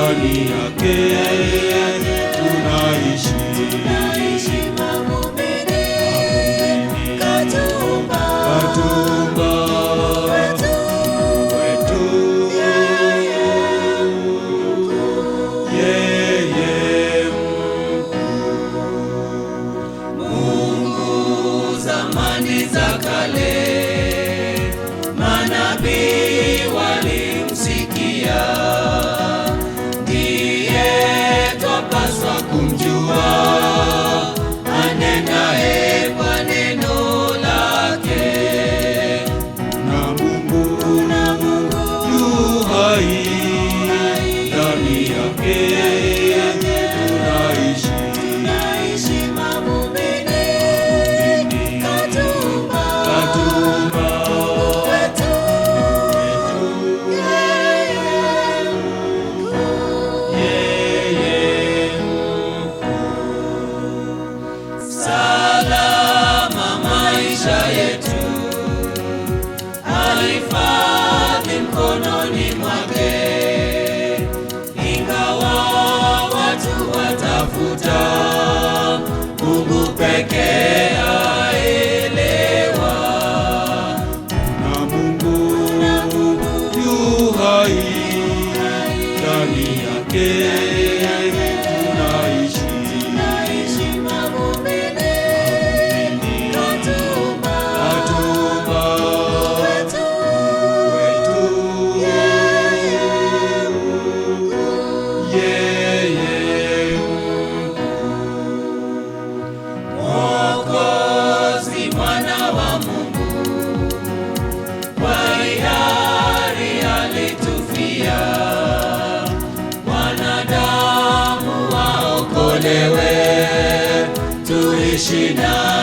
ndani yake tunaishi. Katumba wetu, yeye Mungu zamani za kale, manabii walimsikia, ndiye twapaswa kumjua, anenaye kwa neno lake. na Mungu yu hai, ndani yake tunaishi. Katumba wetu, yeye Salama maisha yetu, alihifadhi mkononi mwake, ingawa watu watafuta, Mungu pekee aelewa. na Mungu yu hai, ndani yake tunaishi. Katumba wetu, yeye Mwokozi, mwana wa Mungu, kwa hiari alitufia, wanadamu waokolewe, tuishi naye.